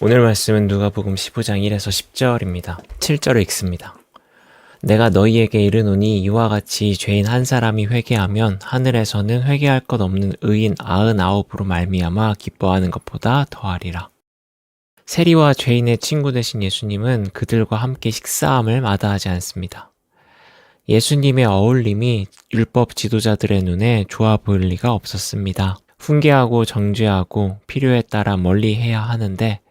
오늘 말씀은 누가복음 15장 1에서 10절입니다. 7절을 읽습니다. 내가 너희에게 이르노니 이와 같이 죄인 한 사람이 회개하면 하늘에서는 회개할 것 없는 의인 99으로 말미암아 기뻐하는 것보다 더하리라. 세리와 죄인의 친구 되신 예수님은 그들과 함께 식사함을 마다하지 않습니다. 예수님의 어울림이 율법 지도자들의 눈에 좋아 보일 리가 없었습니다. 훈계하고 정죄하고 필요에 따라 멀리 해야 하는데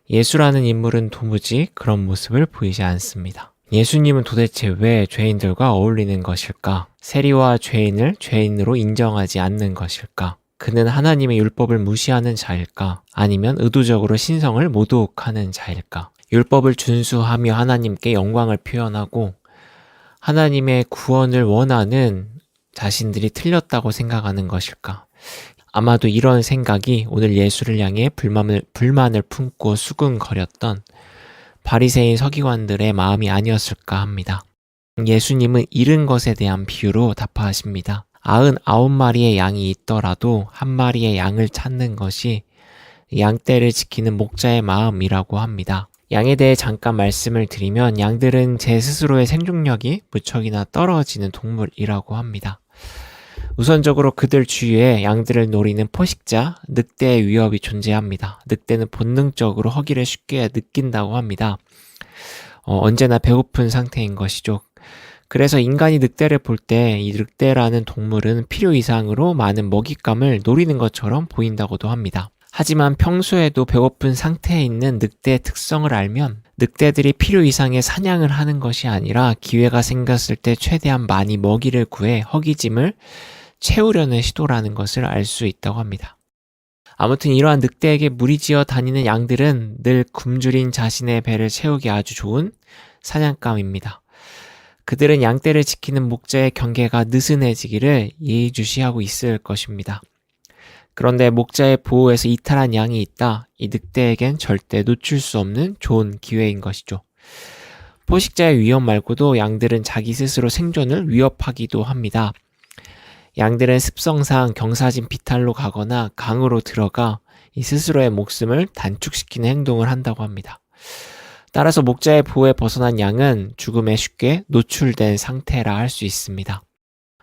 예수라는 인물은 도무지 그런 모습을 보이지 않습니다. 예수님은 도대체 왜 죄인들과 어울리는 것일까? 세리와 죄인을 죄인으로 인정하지 않는 것일까? 그는 하나님의 율법을 무시하는 자일까? 아니면 의도적으로 신성을 모독하는 자일까? 율법을 준수하며 하나님께 영광을 표현하고 하나님의 구원을 원하는 자신들이 틀렸다고 생각하는 것일까? 아마도 이런 생각이 오늘 예수를 향해 불만을 품고 수군거렸던 바리새인 서기관들의 마음이 아니었을까 합니다. 예수님은 잃은 것에 대한 비유로 답하십니다. 99마리의 양이 있더라도 한 마리의 양을 찾는 것이 양떼를 지키는 목자의 마음이라고 합니다. 양에 대해 잠깐 말씀을 드리면 양들은 제 스스로의 생존력이 무척이나 떨어지는 동물이라고 합니다. 우선적으로 그들 주위에 양들을 노리는 포식자, 늑대의 위협이 존재합니다. 늑대는 본능적으로 허기를 쉽게 느낀다고 합니다. 언제나 배고픈 상태인 것이죠. 그래서 인간이 늑대를 볼 때 이 늑대라는 동물은 필요 이상으로 많은 먹잇감을 노리는 것처럼 보인다고도 합니다. 하지만 평소에도 배고픈 상태에 있는 늑대의 특성을 알면 늑대들이 필요 이상의 사냥을 하는 것이 아니라 기회가 생겼을 때 최대한 많이 먹이를 구해 허기짐을 채우려는 시도라는 것을 알 수 있다고 합니다. 아무튼 이러한 늑대에게 무리지어 다니는 양들은 늘 굶주린 자신의 배를 채우기 아주 좋은 사냥감입니다. 그들은 양떼를 지키는 목자의 경계가 느슨해지기를 예의주시하고 있을 것입니다. 그런데 목자의 보호에서 이탈한 양이 있다. 이 늑대에겐 절대 놓칠 수 없는 좋은 기회인 것이죠. 포식자의 위협 말고도 양들은 자기 스스로 생존을 위협하기도 합니다. 양들은 습성상 경사진 비탈로 가거나 강으로 들어가 이 스스로의 목숨을 단축시키는 행동을 한다고 합니다. 따라서 목자의 보호에 벗어난 양은 죽음에 쉽게 노출된 상태라 할 수 있습니다.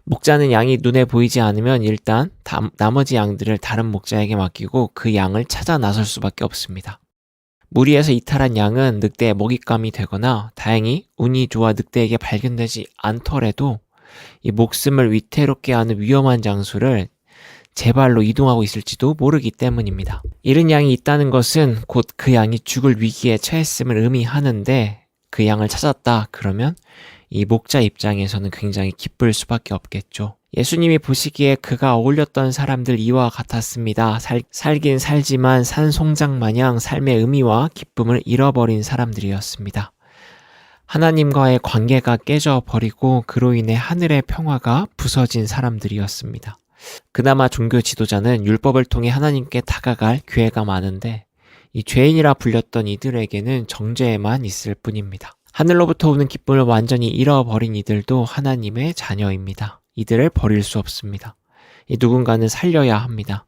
목자는 양이 눈에 보이지 않으면 일단 나머지 양들을 다른 목자에게 맡기고 그 양을 찾아 나설 수밖에 없습니다. 무리에서 이탈한 양은 늑대의 먹잇감이 되거나 다행히 운이 좋아 늑대에게 발견되지 않더라도 이 목숨을 위태롭게 하는 위험한 장소를 제 발로 이동하고 있을지도 모르기 때문입니다. 잃은 양이 있다는 것은 곧 그 양이 죽을 위기에 처했음을 의미하는데 그 양을 찾았다 그러면 이 목자 입장에서는 굉장히 기쁠 수밖에 없겠죠. 예수님이 보시기에 그가 어울렸던 사람들 이와 같았습니다. 살긴 살지만 산송장 마냥 삶의 의미와 기쁨을 잃어버린 사람들이었습니다. 하나님과의 관계가 깨져버리고 그로 인해 하늘의 평화가 부서진 사람들이었습니다. 그나마 종교 지도자는 율법을 통해 하나님께 다가갈 기회가 많은데 이 죄인이라 불렸던 이들에게는 정죄에만 있을 뿐입니다. 하늘로부터 오는 기쁨을 완전히 잃어버린 이들도 하나님의 자녀입니다. 이들을 버릴 수 없습니다. 누군가는 살려야 합니다.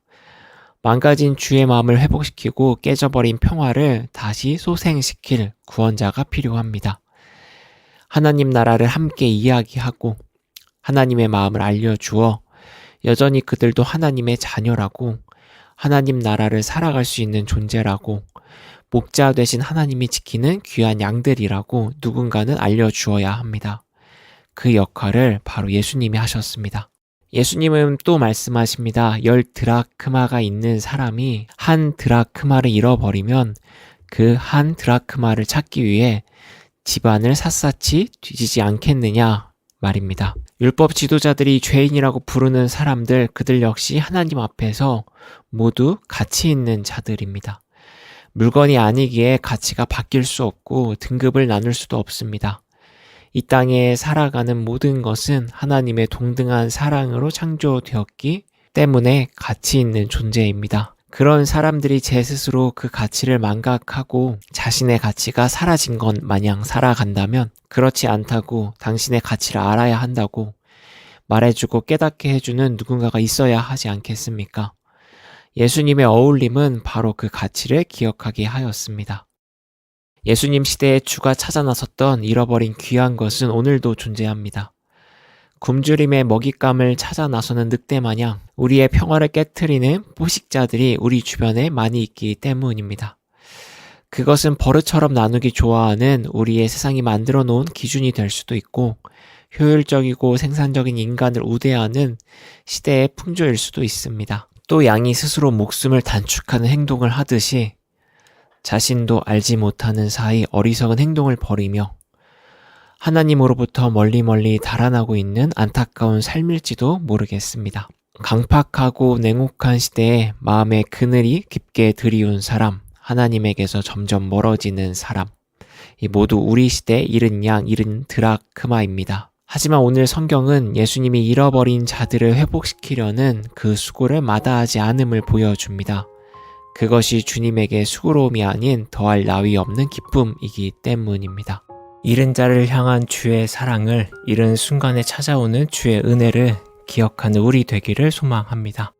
망가진 주의 마음을 회복시키고 깨져버린 평화를 다시 소생시킬 구원자가 필요합니다. 하나님 나라를 함께 이야기하고 하나님의 마음을 알려주어 여전히 그들도 하나님의 자녀라고 하나님 나라를 살아갈 수 있는 존재라고 목자 되신 하나님이 지키는 귀한 양들이라고 누군가는 알려주어야 합니다. 그 역할을 바로 예수님이 하셨습니다. 예수님은 또 말씀하십니다. 10드라크마가 있는 사람이 한 드라크마를 잃어버리면 그 한 드라크마를 찾기 위해 집안을 샅샅이 뒤지지 않겠느냐 말입니다. 율법 지도자들이 죄인이라고 부르는 사람들, 그들 역시 하나님 앞에서 모두 가치 있는 자들입니다. 물건이 아니기에 가치가 바뀔 수 없고 등급을 나눌 수도 없습니다. 이 땅에 살아가는 모든 것은 하나님의 동등한 사랑으로 창조되었기 때문에 가치 있는 존재입니다. 그런 사람들이 제 스스로 그 가치를 망각하고 자신의 가치가 사라진 것 마냥 살아간다면 그렇지 않다고 당신의 가치를 알아야 한다고 말해주고 깨닫게 해주는 누군가가 있어야 하지 않겠습니까? 예수님의 어울림은 바로 그 가치를 기억하게 하였습니다. 예수님 시대에 주가 찾아 나섰던 잃어버린 귀한 것은 오늘도 존재합니다. 굶주림의 먹잇감을 찾아 나서는 늑대 마냥 우리의 평화를 깨트리는 포식자들이 우리 주변에 많이 있기 때문입니다. 그것은 버릇처럼 나누기 좋아하는 우리의 세상이 만들어 놓은 기준이 될 수도 있고 효율적이고 생산적인 인간을 우대하는 시대의 풍조일 수도 있습니다. 또 양이 스스로 목숨을 단축하는 행동을 하듯이 자신도 알지 못하는 사이 어리석은 행동을 벌이며 하나님으로부터 멀리 달아나고 있는 안타까운 삶일지도 모르겠습니다. 강팍하고 냉혹한 시대에 마음의 그늘이 깊게 드리운 사람, 하나님에게서 점점 멀어지는 사람, 이 모두 우리 시대의 잃은 양, 잃은 드라크마입니다. 하지만 오늘 성경은 예수님이 잃어버린 자들을 회복시키려는 그 수고를 마다하지 않음을 보여줍니다. 그것이 주님에게 수고로움이 아닌 더할 나위 없는 기쁨이기 때문입니다. 잃은 자를 향한 주의 사랑을 잃은 순간에 찾아오는 주의 은혜를 기억하는 우리 되기를 소망합니다.